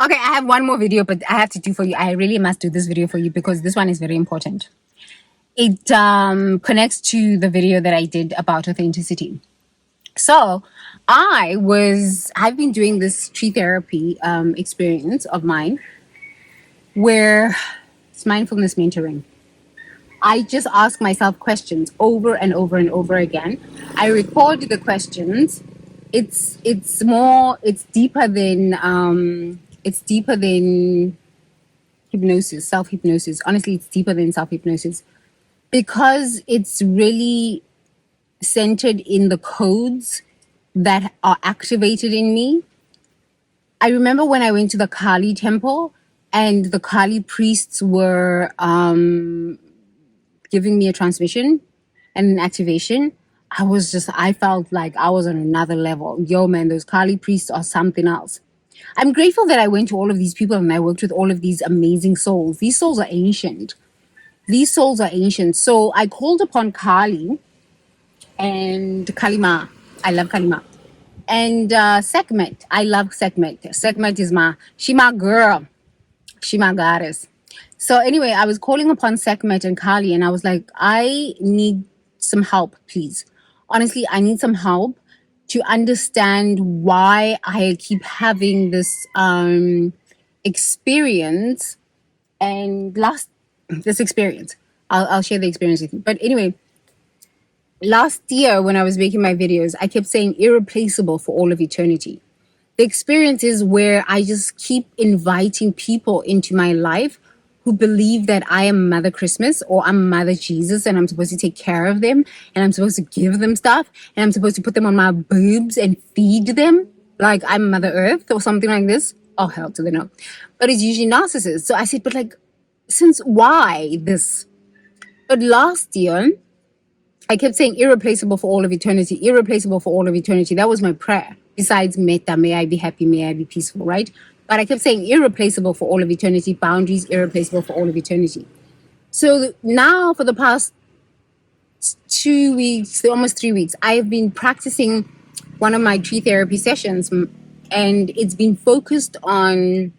Okay, I have one more video, but I have to do for you. I really must do this video for you because this one is very important. It connects to the video that I did about authenticity. So I've been doing this tree therapy experience of mine where it's mindfulness mentoring. I just ask myself questions over and over and over again. I record the questions. It's deeper than hypnosis, self hypnosis. Honestly, it's deeper than self hypnosis because it's really centered in the codes that are activated in me. I remember when I went to the Kali temple and the Kali priests were giving me a transmission and an activation. I felt like I was on another level. Yo, man, those Kali priests are something else. I'm grateful that I went to all of these people and I worked with all of these amazing souls. These souls are ancient. So I called upon Kali and Kalima. I love Kalima. And Sekhmet. I love Sekhmet. Sekhmet is she my girl. She my goddess. So anyway, I was calling upon Sekhmet and Kali and I was like, I need some help, please. Honestly, I need some help to understand why I keep having this experience and this experience. I'll share the experience with you. But anyway, last year when I was making my videos, I kept saying irreplaceable for all of eternity. The experience is where I just keep inviting people into my life who believe that I am Mother Christmas or I'm Mother Jesus and I'm supposed to take care of them and I'm supposed to give them stuff and I'm supposed to put them on my boobs and feed them like I'm Mother Earth or something like this. Oh, hell to the no. But it's usually narcissists. So I said, but like, since why this? But last year, I kept saying irreplaceable for all of eternity, irreplaceable for all of eternity. That was my prayer. Besides metta, may I be happy, may I be peaceful, right? But I kept saying irreplaceable for all of eternity, boundaries irreplaceable for all of eternity. So now for the past 2 weeks, almost 3 weeks, I have been practicing one of my tree therapy sessions and it's been focused on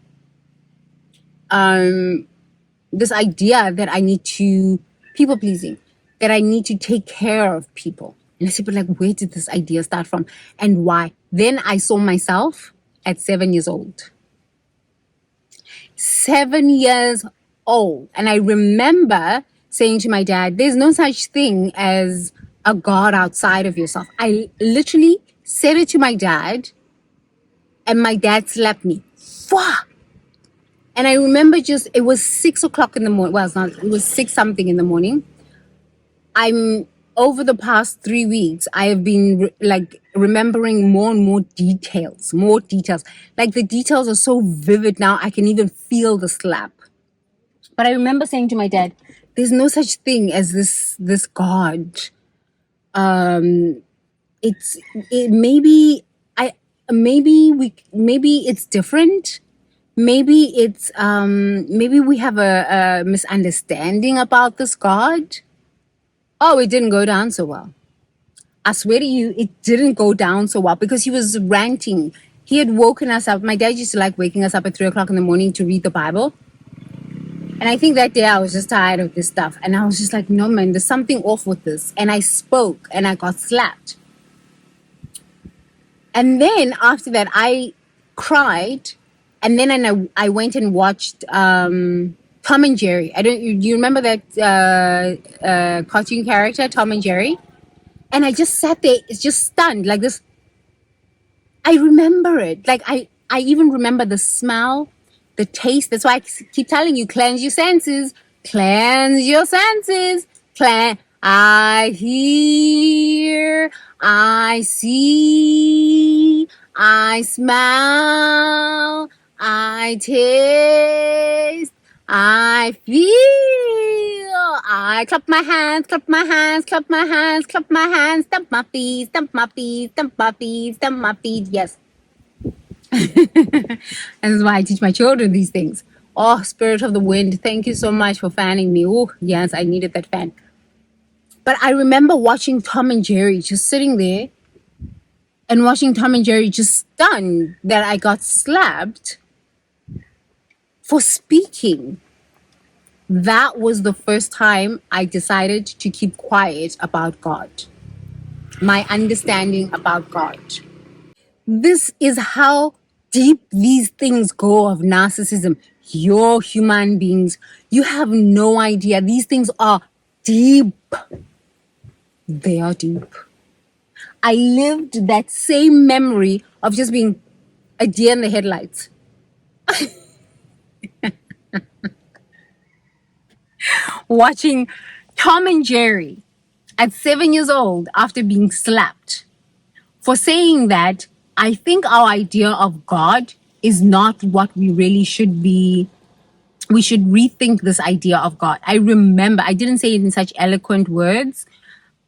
this idea that I need to people pleasing, that I need to take care of people. And I said, but like, where did this idea start from and why? Then I saw myself at 7 years old. 7 years old. And I remember saying to my dad, there's no such thing as a God outside of yourself. I literally said it to my dad and my dad slapped me. Fuck. And I remember it was 6 o'clock in the morning. Well, it was 6 something in the morning. Over the past 3 weeks, I have been remembering more and more details. Like the details are so vivid now, I can even feel the slap. But I remember saying to my dad, there's no such thing as this God. Maybe it's different. Maybe we have a misunderstanding about this God. Oh, it didn't go down so well. I swear to you, it didn't go down so well because he was ranting. He had woken us up. My dad used to like waking us up at 3 o'clock in the morning to read the Bible. And I think that day I was just tired of this stuff. And I was just like, no, man, there's something off with this. And I spoke and I got slapped. And then after that, I cried. And then I went and watched Tom and Jerry. Do you remember that cartoon character, Tom and Jerry? And I just sat there, it's just stunned like this. I remember it. Like I even remember the smell, the taste. That's why I keep telling you, cleanse your senses. Cleanse your senses. I hear, I see, I smell, I taste, I feel. I clap my hands, clap my hands, clap my hands, clap my hands, stamp my feet, stamp my feet, stamp my feet, stamp my feet. Yes. And that's why I teach my children these things. Oh, Spirit of the Wind, thank you so much for fanning me. Oh, yes, I needed that fan. But I remember watching Tom and Jerry, just sitting there and watching Tom and Jerry, just stunned that I got slapped. For speaking, that was the first time I decided to keep quiet about God, my understanding about God. This is how deep these things go of narcissism. You're human beings. You have no idea. These things are deep. They are deep. I lived that same memory of just being a deer in the headlights. Watching Tom and Jerry at 7 years old after being slapped for saying that I think our idea of God is not what we really should be. We should rethink this idea of God. I remember, I didn't say it in such eloquent words,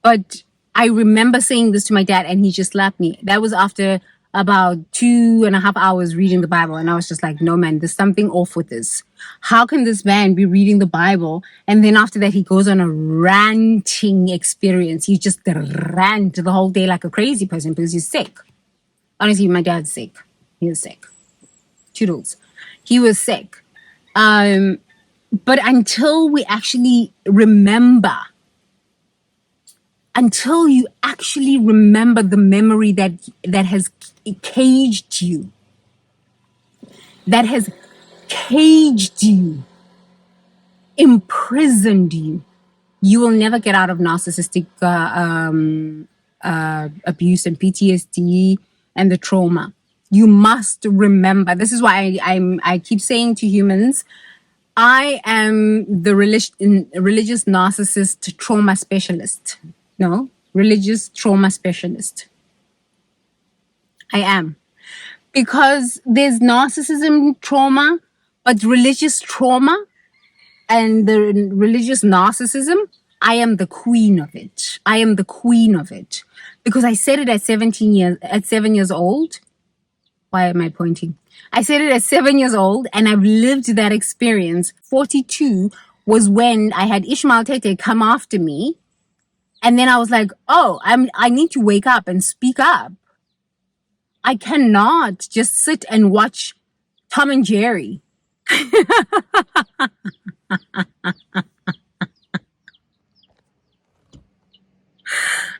but I remember saying this to my dad and he just slapped me. That was after about 2.5 hours reading the Bible. And I was just like, no, man, there's something off with this. How can this man be reading the Bible? And then after that, he goes on a ranting experience. He just rant the whole day like a crazy person because he's sick. Honestly, my dad's sick. He was sick. Toodles. He was sick. But until we actually remember, until you actually remember the memory that has caged you, imprisoned you, you will never get out of narcissistic abuse and PTSD and the trauma. You must remember. This is why I keep saying to humans, I am the religious narcissist trauma specialist. No, religious trauma specialist. I am. Because there's narcissism trauma, but religious trauma and the religious narcissism, I am the queen of it. I am the queen of it. Because I said it at 7 years old. Why am I pointing? I said it at 7 years old and I've lived that experience. 42 was when I had Ishmael Tete come after me. And then I was like, oh, I need to wake up and speak up. I cannot just sit and watch Tom and Jerry.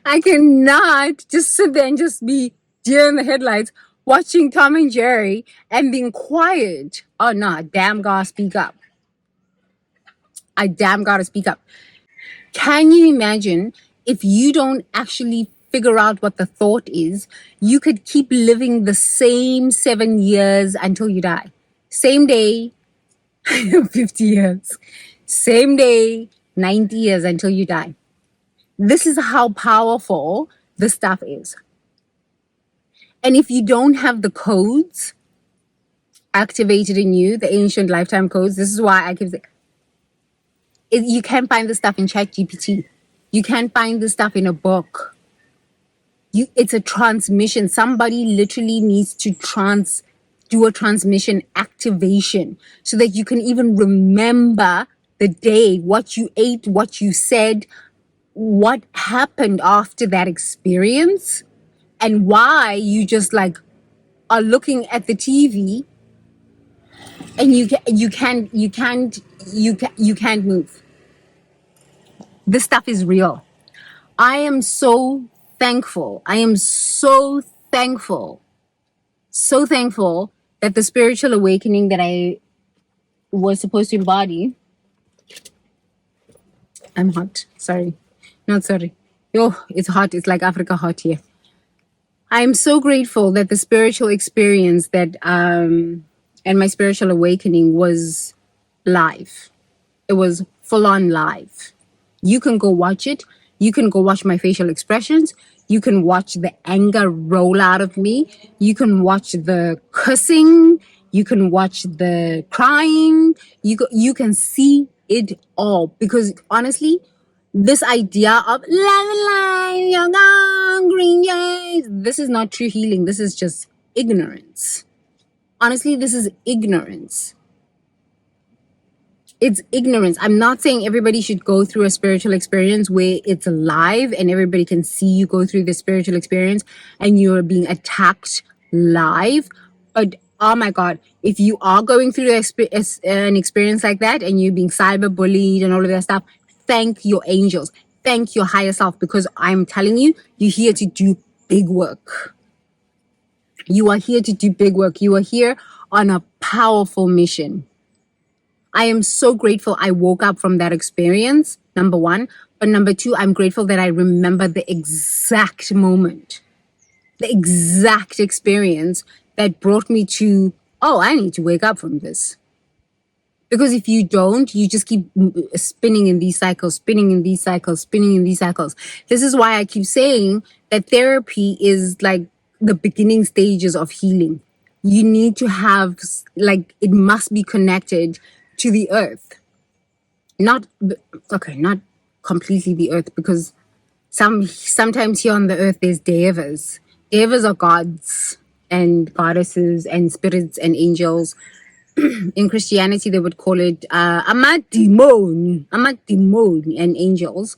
I cannot just sit there and just be deer in the headlights watching Tom and Jerry and being quiet. Oh, no, damn gotta speak up. I damn gotta speak up. Can you imagine if you don't actually figure out what the thought is, you could keep living the same 7 years until you die. Same day, 50 years. Same day, 90 years until you die. This is how powerful this stuff is. And if you don't have the codes activated in you, the ancient lifetime codes, this is why I keep saying, you can't find this stuff in ChatGPT. You can't find this stuff in a book. It's a transmission. Somebody literally needs to do a transmission activation so that you can even remember the day, what you ate, what you said, what happened after that experience, and why you just like are looking at the TV and you can't move. This stuff is real. I am so thankful. I am so thankful that the spiritual awakening that I was supposed to embody. I'm hot. Sorry. Not sorry. Oh, it's hot. It's like Africa hot here. I'm so grateful that the spiritual experience that and my spiritual awakening was live. It was full on live. You can go watch it. You can go watch my facial expressions. You can watch the anger roll out of me. You can watch the cursing. You can watch the crying. You can see it all. Because honestly, this idea of young green days, this is not true healing. This is just ignorance. Honestly, this is ignorance. It's ignorance. I'm not saying everybody should go through a spiritual experience where it's live and everybody can see you go through the spiritual experience and you're being attacked live. But Oh my God. If you are going through an experience like that and you're being cyberbullied and all of that stuff, thank your angels. Thank your higher self, because I'm telling you, you're here to do big work. You are here to do big work. You are here on a powerful mission. I am so grateful I woke up from that experience, number one. But number two, I'm grateful that I remember the exact moment, the exact experience that brought me to, oh, I need to wake up from this. Because if you don't, you just keep spinning in these cycles, spinning in these cycles, spinning in these cycles. This is why I keep saying that therapy is like the beginning stages of healing. You need to have, like, it must be connected to the earth. Not, okay, not completely the earth, because sometimes here on the earth there's devas. Devas are gods and goddesses and spirits and angels. In Christianity, they would call it amadimon and angels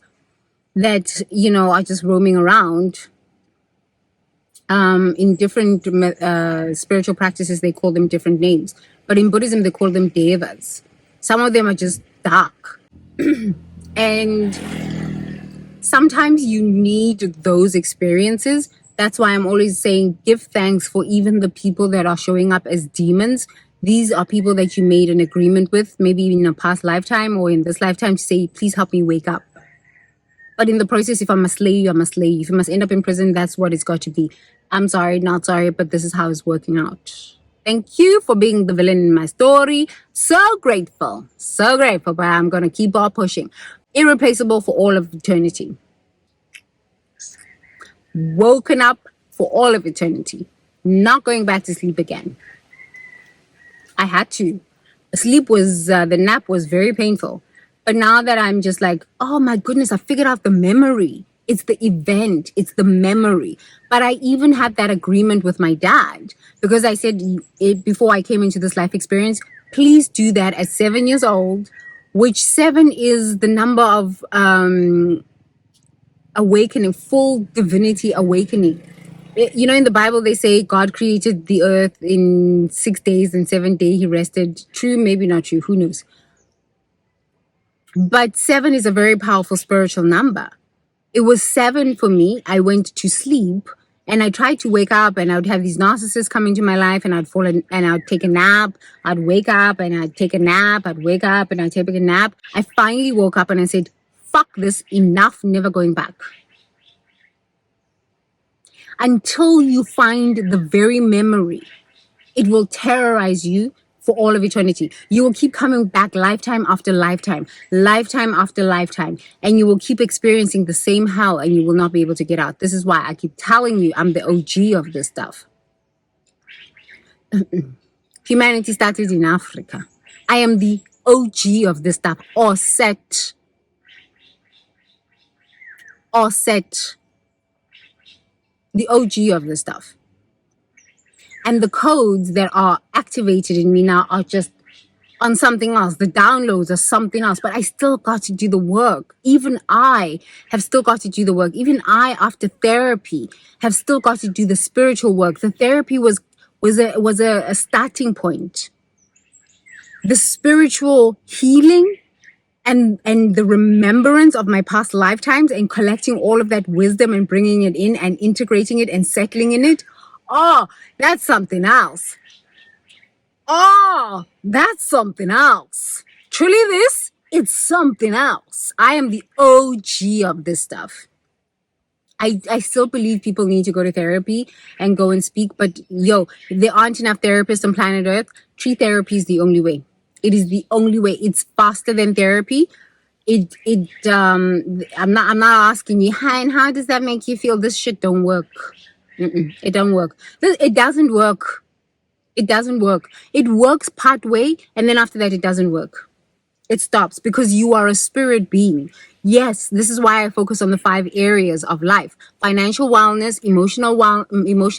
that, you know, are just roaming around. In different spiritual practices, they call them different names. But in Buddhism, they call them devas. Some of them are just dark. And sometimes you need those experiences. That's why I'm always saying give thanks for even the people that are showing up as demons. These are people that you made an agreement with, maybe in a past lifetime or in this lifetime, to say, please help me wake up. But in the process, if I must slay you, I must slay you. If you must end up in prison, that's what it's got to be. I'm sorry, not sorry, but this is how it's working out. Thank you for being the villain in my story. So grateful, but I'm going to keep on pushing. Irreplaceable for all of eternity. Woken up for all of eternity. Not going back to sleep again. I had to. The nap was very painful. But now that I'm just like, oh my goodness, I figured out the memory. It's the event, it's the memory. But I even had that agreement with my dad, because I said it before I came into this life experience, please do that at 7 years old, which 7 is the number of awakening, full divinity awakening. You know, in the Bible, they say God created the earth in 6 days and 7th day he rested. True, maybe not true, who knows? But 7 is a very powerful spiritual number. It was 7 for me. I went to sleep and I tried to wake up, and I would have these narcissists come into my life, and I'd fall in, and I'd take a nap. I'd wake up and I'd take a nap. I'd wake up and I'd take a nap. I finally woke up and I said, fuck this, enough, never going back. Until you find the very memory, it will terrorize you for all of eternity. You will keep coming back lifetime after lifetime, lifetime after lifetime, and you will keep experiencing the same hell, and you will not be able to get out. This is why I keep telling you I'm the OG of this stuff. Humanity started in Africa. I am the OG of this stuff. Or set. The OG of this stuff. And the codes that are activated in me now are just on something else. The downloads are something else, but I still got to do the work. Even I have still got to do the work. Even I, after therapy, have still got to do the spiritual work. The therapy was a starting point. The spiritual healing and the remembrance of my past lifetimes and collecting all of that wisdom and bringing it in and integrating it and settling in it. Oh, that's something else. Oh, that's something else. Truly this, it's something else. I am the OG of this stuff. I still believe people need to go to therapy and go and speak, but there aren't enough therapists on planet Earth. Tree therapy is the only way. It is the only way. It's faster than therapy. I'm not asking you, hi, and how does that make you feel? This shit don't work. It don't work. It doesn't work. It doesn't work. It works part way, and then after that, it doesn't work. It stops because you are a spirit being. Yes, this is why I focus on the 5 areas of life: financial wellness, emotional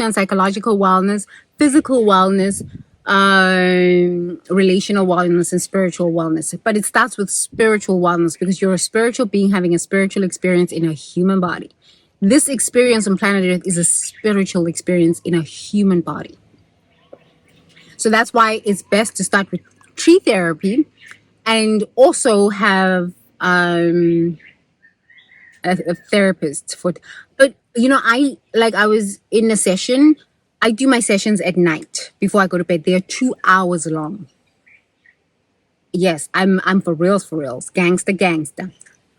and psychological wellness, physical wellness, relational wellness, and spiritual wellness. But it starts with spiritual wellness because you're a spiritual being having a spiritual experience in a human body. This experience on planet Earth is a spiritual experience in a human body. So that's why it's best to start with tree therapy and also have a therapist for. But I was in a session. I do my sessions at night before I go to bed. They're 2 hours long. Yes, I'm for reals, gangster.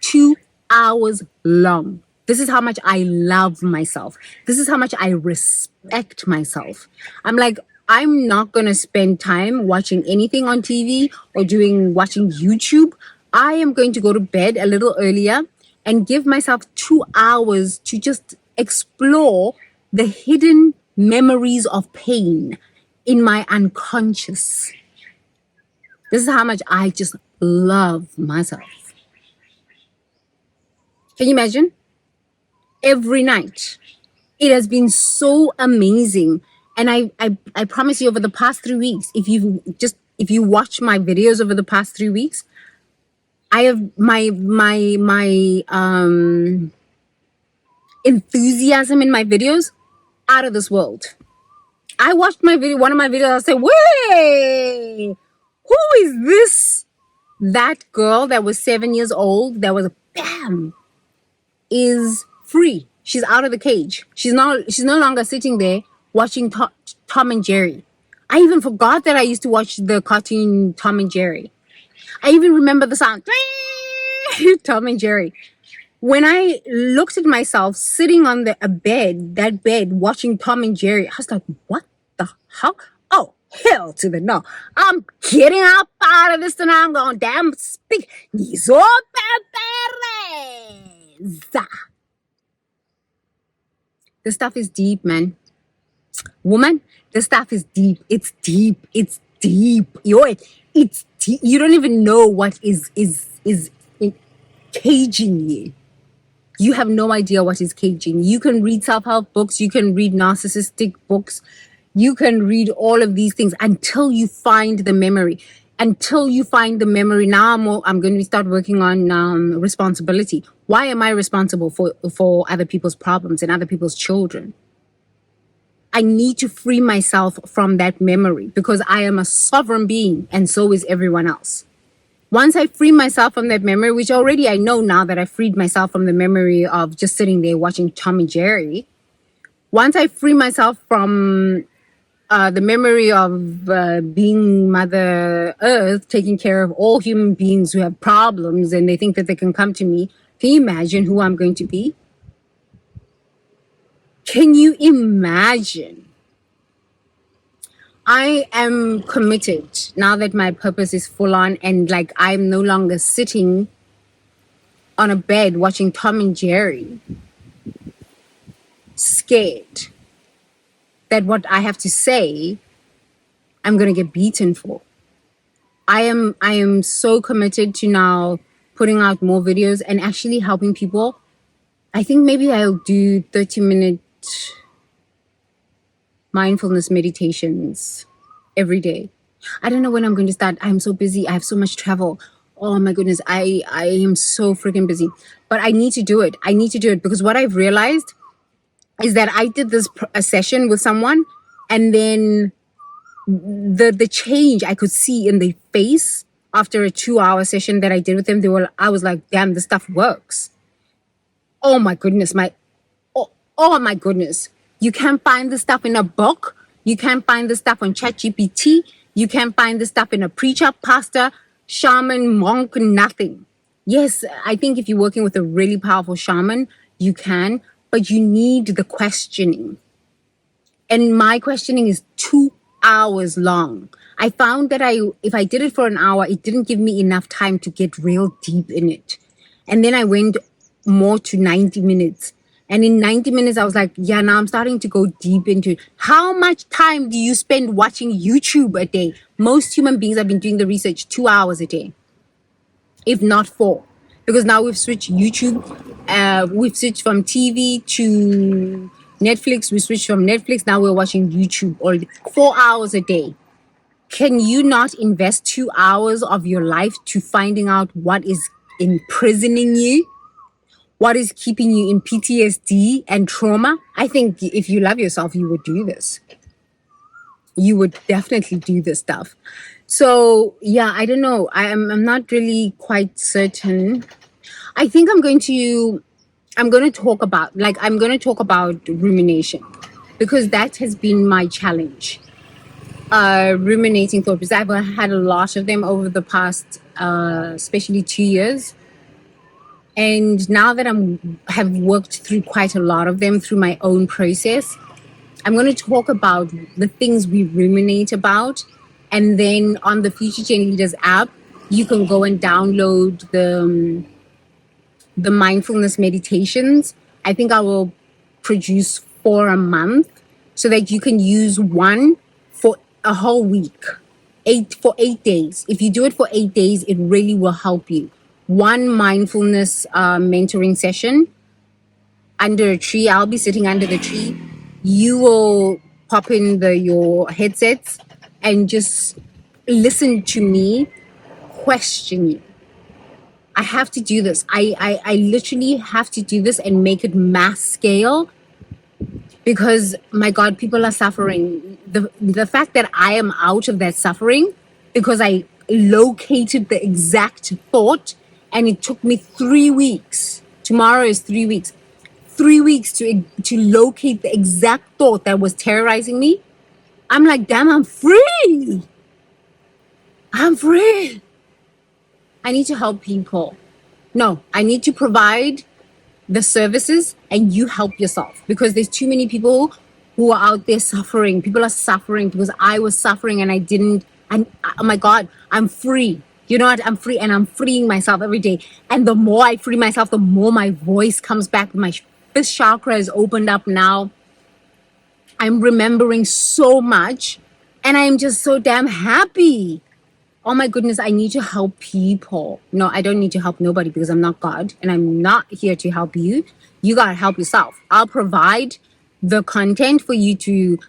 2 hours long. This is how much I love myself. This is how much I respect myself. I'm like, I'm not gonna spend time watching anything on TV or watching YouTube. I am going to go to bed a little earlier and give myself 2 hours to just explore the hidden memories of pain in my unconscious. This is how much I just love myself. Can you imagine? Every night. It has been so amazing. And I promise you, over the past 3 weeks, if you watch my videos over the past 3 weeks, I have my enthusiasm in my videos out of this world. I watched one of my videos, I said, wait, who is this? That girl that was 7 years old, that was bam, is free. She's out of the cage. She's no longer sitting there watching Tom and Jerry. I even forgot that I used to watch the cartoon Tom and Jerry. I even remember the sound, Tom and Jerry. When I looked at myself sitting on that bed, watching Tom and Jerry, I was like, what the hell? Oh, hell to the no. I'm getting up out of this and I'm going, damn, speak. Niso Pepereza. The stuff is deep, man. Woman, the stuff is deep. It's deep. It's deep. It's deep. You don't even know what is caging you. You have no idea what is caging. You can read self-help books. You can read narcissistic books. You can read all of these things until you find the memory. Now I'm going to start working on responsibility. Why am I responsible for other people's problems and other people's children? I need to free myself from that memory because I am a sovereign being and so is everyone else. Once I free myself from that memory, which already I know now that I freed myself from the memory of just sitting there watching Tom and Jerry. Once I free myself from the memory of being Mother Earth, taking care of all human beings who have problems and they think that they can come to me, can you imagine who I'm going to be? Can you imagine? I am committed now that my purpose is full on and like I'm no longer sitting on a bed watching Tom and Jerry, scared that what I have to say, I'm going to get beaten for. I am so committed to now putting out more videos and actually helping people. I think maybe I'll do 30-minute mindfulness meditations every day. I don't know when I'm going to start. I'm so busy. I have so much travel. Oh my goodness. I am so freaking busy, but I need to do it. Because what I've realized is that I did a session with someone and then the change I could see in their face after a 2-hour session that I did with them, I was like, damn, this stuff works. Oh my goodness. Oh my goodness. You can't find this stuff in a book. You can't find this stuff on ChatGPT. You can't find this stuff in a preacher, pastor, shaman, monk, nothing. Yes, I think if you're working with a really powerful shaman, you can, but you need the questioning. And my questioning is 2 hours long. I found that if I did it for an hour, it didn't give me enough time to get real deep in it. And then I went more to 90 minutes. And in 90 minutes, I was like, yeah, now I'm starting to go deep into it. How much time do you spend watching YouTube a day? Most human beings have been doing the research 2 hours a day, if not 4. Because now we've switched YouTube. We've switched from TV to Netflix. We switched from Netflix. Now we're watching YouTube all day. 4 hours a day. Can you not invest 2 hours of your life to finding out what is imprisoning you? What is keeping you in PTSD and trauma? I think if you love yourself, you would do this. you would definitely do this stuff. So yeah, I don't know. I'm not really quite certain. I think I'm going to talk about rumination, because that has been my challenge. Ruminating thought, because I've had a lot of them over the past, especially 2 years. And now that have worked through quite a lot of them through my own process, I'm going to talk about the things we ruminate about. And then on the Future Gen Leaders app, you can go and download the mindfulness meditations. I think I will produce 4 a month, so that you can use one for a whole week, 8 days. If you do it for 8 days, it really will help you. One mindfulness mentoring session under a tree. I'll be sitting under the tree. You will pop in your headsets and just listen to me question you. I have to do this. I literally have to do this and make it mass scale, because my God, people are suffering. The fact that I am out of that suffering because I located the exact thought, and it took me 3 weeks. Tomorrow is 3 weeks. 3 weeks to locate the exact thought that was terrorizing me. I'm like, damn, I'm free. I'm free. I need to help people. No, I need to provide the services, and you help yourself, because there's too many people who are out there suffering. People are suffering because I was suffering and I didn't. And oh my God, I'm free. You know what? I'm free, and I'm freeing myself every day. And the more I free myself, the more my voice comes back. My fifth chakra is opened up now. I'm remembering so much, and I'm just so damn happy. Oh my goodness, I need to help people. No, I don't need to help nobody, because I'm not God, and I'm not here to help you. You got to help yourself. I'll provide the content for you to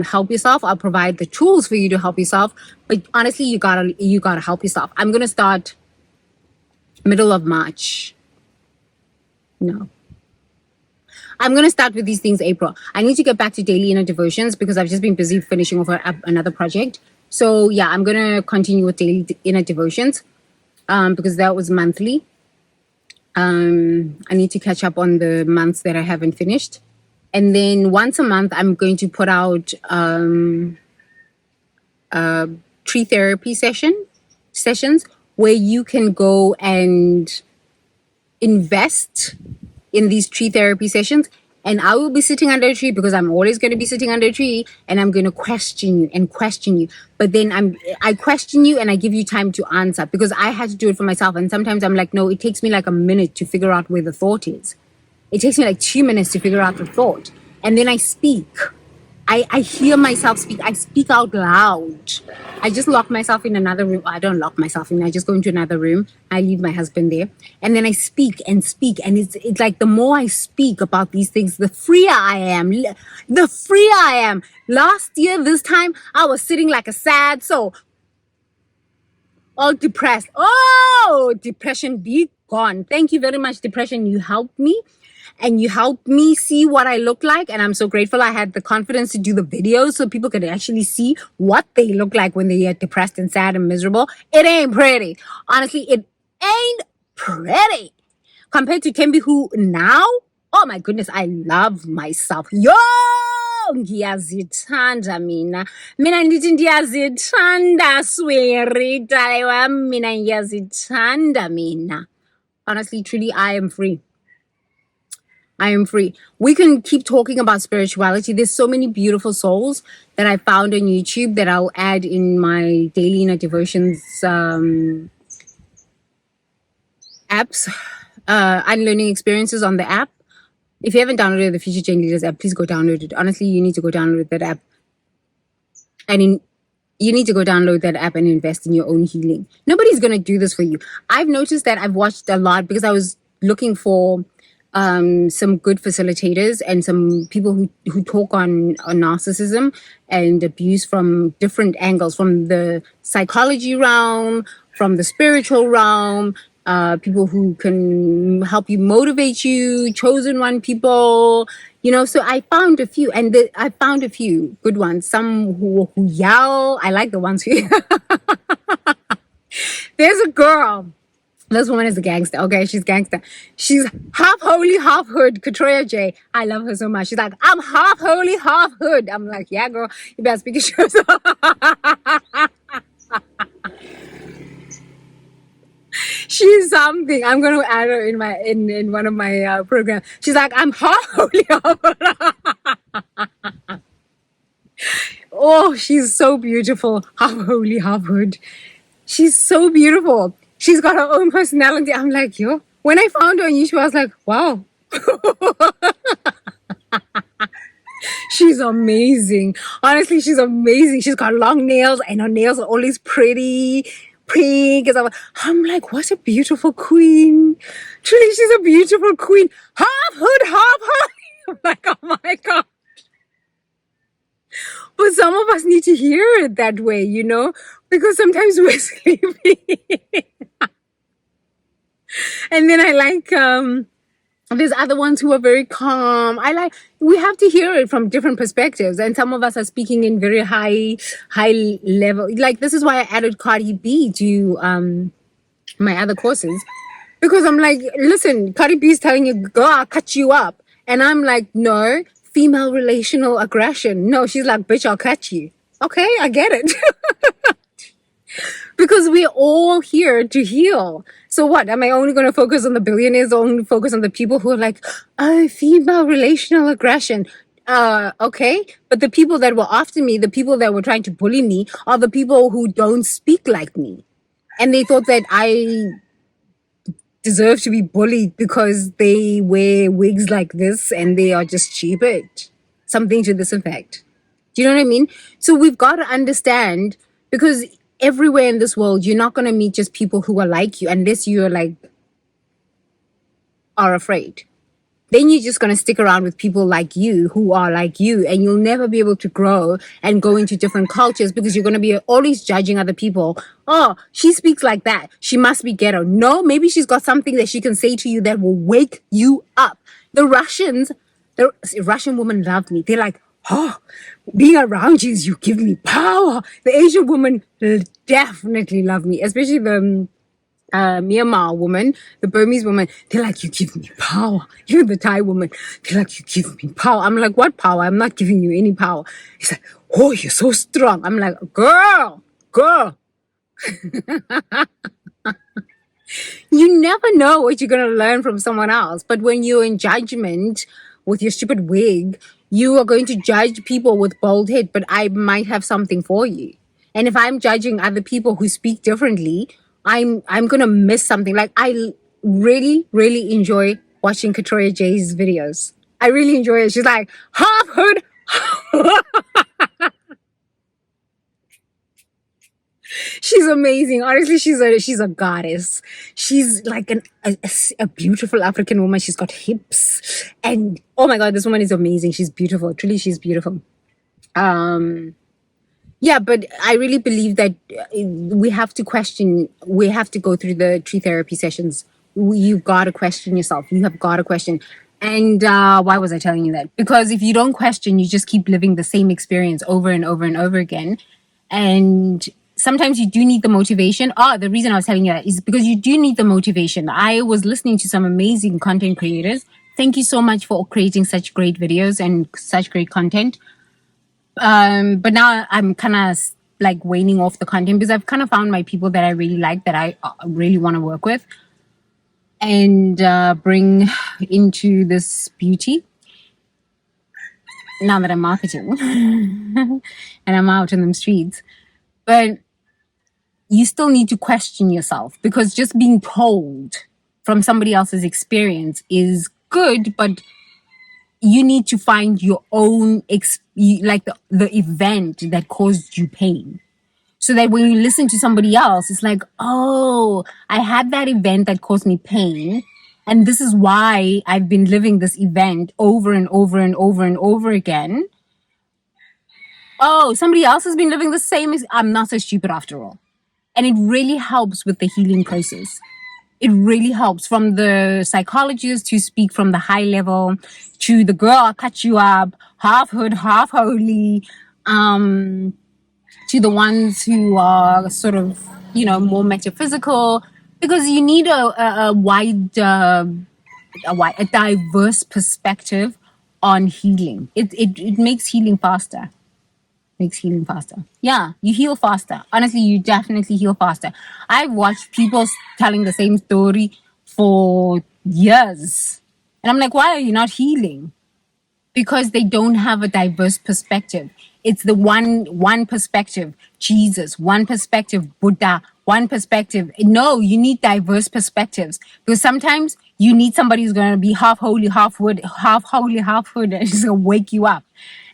help yourself. I'll provide the tools for you to help yourself. But honestly, you gotta help yourself. I'm going to start middle of March. No. I'm going to start with these things April. I need to get back to daily inner devotions, because I've just been busy finishing off another project. So yeah, I'm going to continue with daily inner devotions, because that was monthly. I need to catch up on the months that I haven't finished. And then once a month, I'm going to put out tree therapy sessions where you can go and invest in these tree therapy sessions. And I will be sitting under a tree, because I'm always going to be sitting under a tree, and I'm going to question you and question you. But then I question you, and I give you time to answer, because I had to do it for myself. And sometimes I'm like, no, it takes me like a minute to figure out where the thought is. It takes me like 2 minutes to figure out the thought. And then I speak. I hear myself speak. I speak out loud. I just lock myself in another room. I don't lock myself in. I just go into another room. I leave my husband there. And then I speak and speak. And it's like the more I speak about these things, the freer I am. The freer I am. Last year, this time, I was sitting like a sad soul. All depressed. Oh, depression, be gone. Thank you very much, depression. You helped me. And you helped me see what I look like. And I'm so grateful I had the confidence to do the videos so people could actually see what they look like when they are depressed and sad and miserable. It ain't pretty. Honestly, it ain't pretty. Compared to Kembi, who now, oh my goodness, I love myself. Yo! Ngiyazithanda mina ndithi ndiyazithanda sweetie mina ngiyazithanda mina. Honestly, truly, I am free. I am free. We can keep talking about spirituality. There's so many beautiful souls that I found on YouTube that I'll add in my daily inner devotions apps, unlearning experiences on the app. If you haven't downloaded the Future Gen Leaders app, please go download it. Honestly, you need to go download that app. You need to go download that app and invest in your own healing. Nobody's going to do this for you. I've noticed that I've watched a lot, because I was looking for some good facilitators and some people who talk on narcissism and abuse from different angles, from the psychology realm, from the spiritual realm, people who can help you, motivate you, chosen one people, you know. So I found a few, and I found a few good ones. Some who yell. I like the ones who. There's a girl. This woman is a gangster. Okay, she's gangster. She's half holy, half hood. Katroya J. I love her so much. She's like, I'm half holy, half hood. I'm like, yeah, girl, you better speak your truth. She's something. I'm gonna add her in my in one of my programs. She's like, I'm half holy, half hood. Oh, she's so beautiful. Half holy, half hood. She's so beautiful. She's got her own personality. I'm like, yo. When I found her on YouTube, I was like, wow. She's amazing. Honestly, she's amazing. She's got long nails, and her nails are always pretty pink. I'm like, what a beautiful queen. Truly, she's a beautiful queen. Half hood, half hood. I'm like, oh my God. But some of us need to hear it that way, you know, because sometimes we're sleepy. And then I like there's other ones who are very calm. We have to hear it from different perspectives, and some of us are speaking in very high level. Like, this is why I added Cardi B to my other courses, because I'm like, listen, Cardi B is telling you, girl, I'll cut you up, and I'm like, no, female relational aggression. No, she's like, bitch, I'll cut you. Okay, I get it. Because we're all here to heal. So what? Am I only going to focus on the billionaires, only focus on the people who are like, oh, female relational aggression? Okay. But the people that were after me, the people that were trying to bully me, are the people who don't speak like me. And they thought that I deserve to be bullied because they wear wigs like this and they are just stupid. Something to this effect. Do you know what I mean? So we've got to understand, because everywhere in this world, you're not going to meet just people who are like you unless you're like, are afraid. Then you're just going to stick around with people like you who are like you, and you'll never be able to grow and go into different cultures, because you're going to be always judging other people. Oh, she speaks like that. She must be ghetto. No, maybe she's got something that she can say to you that will wake you up. The Russian women love me. They're like, oh, being around you give me power. The Asian woman definitely love me, especially the Myanmar woman, the Burmese woman. They're like, you give me power. Even the Thai woman, they're like, you give me power. I'm like, what power? I'm not giving you any power. He's like, oh, you're so strong. I'm like, girl. You never know what you're going to learn from someone else. But when you're in judgment with your stupid wig, you are going to judge people with bald head, but I might have something for you. And if I'm judging other people who speak differently, I'm going to miss something. Like, I really, really enjoy watching Katroya J's videos. I really enjoy it. She's like, half hood. She's amazing. Honestly, she's a goddess. She's like a beautiful African woman. She's got hips, and oh my God, this woman is amazing. She's beautiful. Truly, she's beautiful. Yeah, but I really believe that we have to question. We have to go through the tree therapy sessions. You've got to question yourself. You have got to question. And why was I telling you that? Because if you don't question, you just keep living the same experience over and over and over again. And sometimes you do need the motivation. The reason I was telling you that is because you do need the motivation. I was listening to some amazing content creators. Thank you so much for creating such great videos and such great content. But now I'm kind of like waning off the content, because I've kind of found my people that I really like, that I really want to work with and bring into this beauty. Now that I'm marketing and I'm out in the streets. But you still need to question yourself, because just being told from somebody else's experience is good, but you need to find your own, like the event that caused you pain. So that when you listen to somebody else, it's like, oh, I had that event that caused me pain. And this is why I've been living this event over and over and over and over again. Oh, somebody else has been living the same. I'm not so stupid after all. And it really helps with the healing process. It really helps, from the psychologist who speak from the high level to the girl I'll cut you up, half hood, half holy, to the ones who are sort of, more metaphysical, because you need a wide, a diverse perspective on healing. It makes healing faster. Makes healing faster. Yeah, you heal faster. Honestly, you definitely heal faster. I've watched people telling the same story for years. And I'm like, why are you not healing? Because they don't have a diverse perspective. It's the one perspective, Jesus, one perspective, Buddha, one perspective. No, you need diverse perspectives, because sometimes you need somebody who's going to be half holy, half wood, half holy, half hood, and just going to wake you up.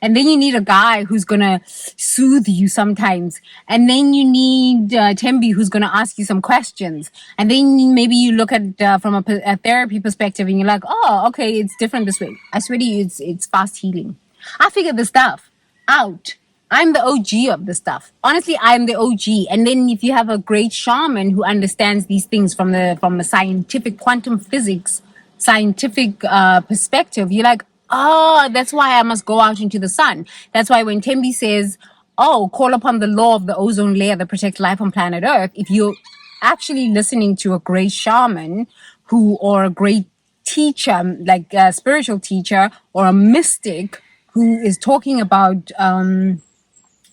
And then you need a guy who's going to soothe you sometimes. And then you need Tembi, who's going to ask you some questions. And then maybe you look at from a therapy perspective and you're like, oh, okay, it's different this way. I swear to you, it's fast healing. I figured the stuff out. I'm the OG of the stuff. Honestly, I'm the OG. And then if you have a great shaman who understands these things from a scientific quantum physics, scientific perspective, you're like, oh, that's why I must go out into the sun. That's why when Tembi says, oh, call upon the law of the ozone layer that protects life on planet Earth, if you're actually listening to a great shaman or a great teacher, like a spiritual teacher or a mystic who is talking about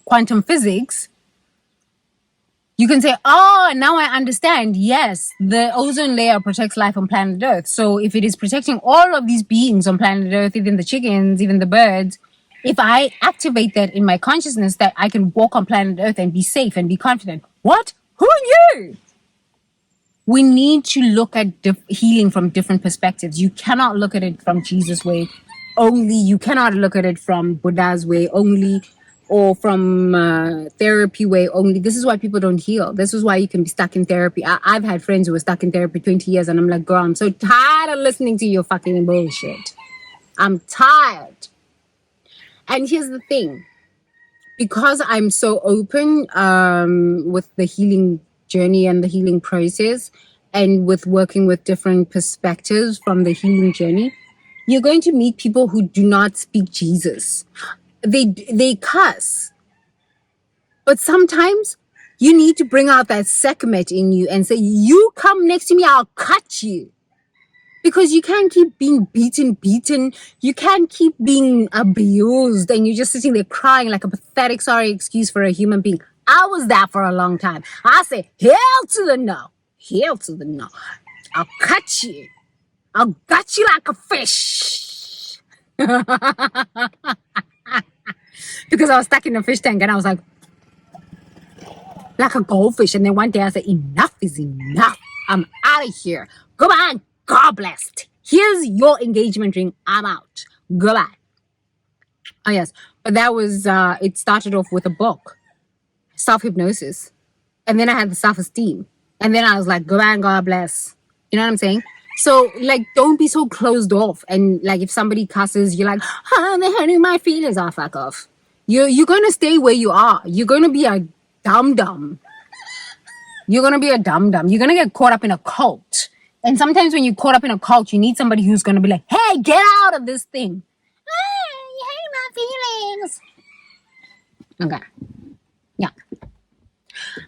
quantum physics, you can say, oh, now I understand. Yes, the ozone layer protects life on planet Earth. So if it is protecting all of these beings on planet Earth, even the chickens, even the birds, if I activate that in my consciousness, that I can walk on planet Earth and be safe and be confident. What? Who knew? We need to look at healing from different perspectives. You cannot look at it from Jesus' way only. You cannot look at it from Buddha's way only, or from therapy way only. This is why people don't heal. This is why you can be stuck in therapy. I've had friends who were stuck in therapy 20 years, and I'm like, girl, I'm so tired of listening to your fucking bullshit. I'm tired. And here's the thing. Because I'm so open with the healing journey and the healing process, and with working with different perspectives from the healing journey, you're going to meet people who do not speak Jesus. They cuss. But sometimes you need to bring out that Sekhmet in you and say, you come next to me, I'll cut you. Because you can't keep being beaten. You can't keep being abused, and you're just sitting there crying like a pathetic, sorry excuse for a human being. I was that for a long time. I say, hell to the no. Hell to the no. I'll cut you. I'll gut you like a fish. Because I was stuck in a fish tank and I was like a goldfish. And then one day I said, enough is enough. I'm out of here. Goodbye. God bless. Here's your engagement ring. I'm out. Goodbye. Oh, yes. But that was, it started off with a book, self-hypnosis. And then I had the self-esteem. And then I was like, goodbye and God bless. You know what I'm saying? So, like, don't be so closed off. And, like, if somebody cusses, you're like, they're hurting my feelings. Oh, fuck off. You're going to stay where you are. You're going to be a dum-dum. You're going to be a dum-dum. You're going to get caught up in a cult. And sometimes when you're caught up in a cult, you need somebody who's going to be like, hey, get out of this thing. You hate my feelings. Okay. Yeah.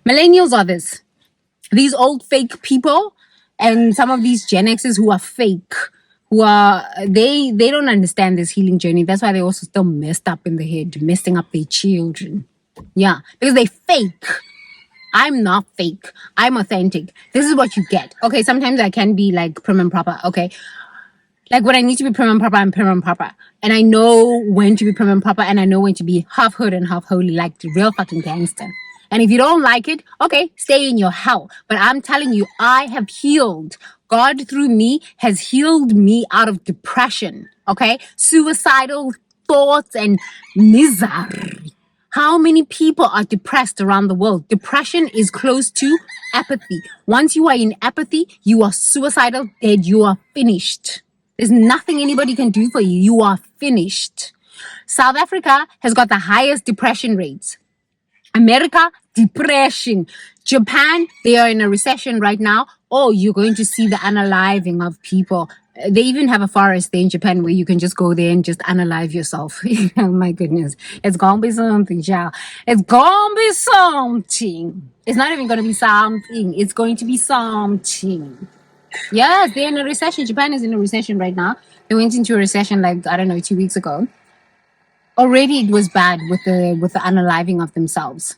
Millennials are this. These old fake people, and some of these Gen Xers who are fake, they don't understand this healing journey. That's why they're also still messed up in the head, messing up their children. Yeah, because they fake. I'm not fake. I'm authentic. This is what you get. Okay, sometimes I can be like prim and proper. Okay, like when I need to be prim and proper, I'm prim and proper. And I know when to be prim and proper, and I know when to be half hood and half holy, like the real fucking gangster. And if you don't like it, okay, stay in your hell. But I'm telling you, I have healed. God through me has healed me out of depression. Okay, suicidal thoughts and misery. How many people are depressed around the world? Depression is close to apathy. Once you are in apathy, you are suicidal, dead, you are finished. There's nothing anybody can do for you. You are finished. South Africa has got the highest depression rates. America, depression. Japan, they are in a recession right now. Oh, you're going to see the unaliving of people. They even have a forest there in Japan where you can just go there and just unalive yourself. Oh my goodness. It's gonna be something, child. It's gonna be something. It's not even gonna be something. It's going to be something. Yes, they're in a recession. Japan is in a recession right now. They went into a recession like, I don't know, 2 weeks ago. Already it was bad with the unaliving of themselves.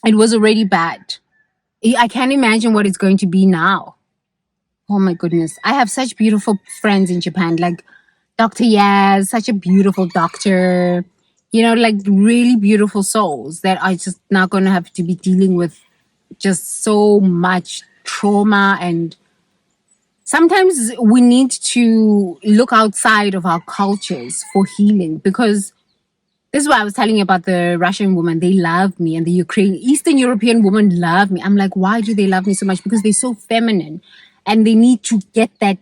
It was already bad. I can't imagine what it's going to be now. Oh my goodness. I have such beautiful friends in Japan, like Dr. Yaz, such a beautiful doctor, like really beautiful souls that are just not going to have to be dealing with just so much trauma. And sometimes we need to look outside of our cultures for healing, because this is why I was telling you about the Russian woman. They love me, and the Eastern European woman love me. I'm like, why do they love me so much? Because they're so feminine, and they need to get that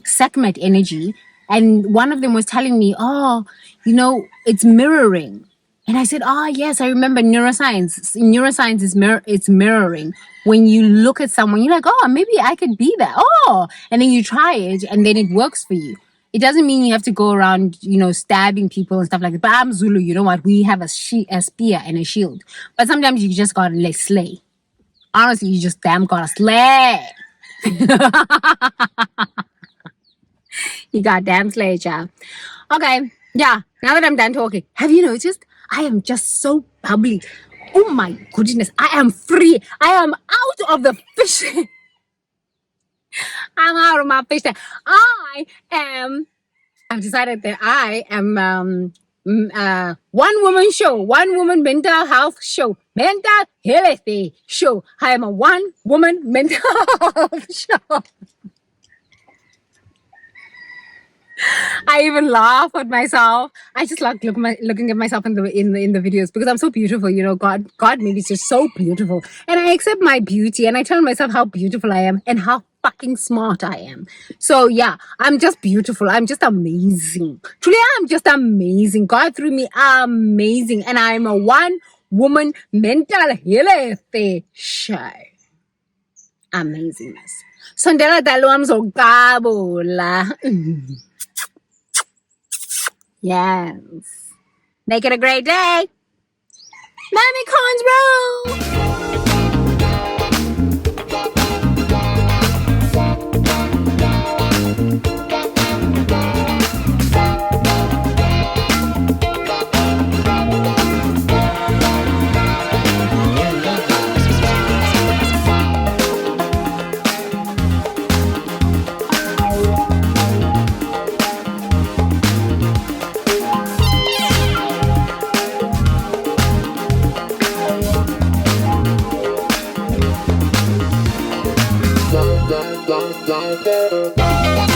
segment energy. And one of them was telling me, it's mirroring. And I said, yes, I remember neuroscience. Neuroscience is it's mirroring. When you look at someone, you're like, maybe I could be that. And then you try it, and then it works for you. It doesn't mean you have to go around, stabbing people and stuff like that. But I'm Zulu, you know what? We have a spear and a shield. But sometimes you just gotta slay. Honestly, you just damn gotta slay. You goddamn slay, child. Okay, yeah. Now that I'm done talking, have you noticed? I am just so bubbly. Oh my goodness, I am free. I am out of the fish. I'm out of my fish tank. I've decided that I am one woman show, one woman mental health show, mental health show. I am a one woman mental health show. I even laugh at myself. I just like looking at myself in the videos, because I'm so beautiful. God made me just so beautiful, and I accept my beauty, and I tell myself how beautiful I am and how fucking smart I am. So yeah, I'm just beautiful. I'm just amazing. Truly, I'm just amazing. God threw me amazing, and I'm a one woman mental health show. Amazingness. Sondela dalwam zogabula. Yes. Make it a great day. Mammy Cons roll. Bye.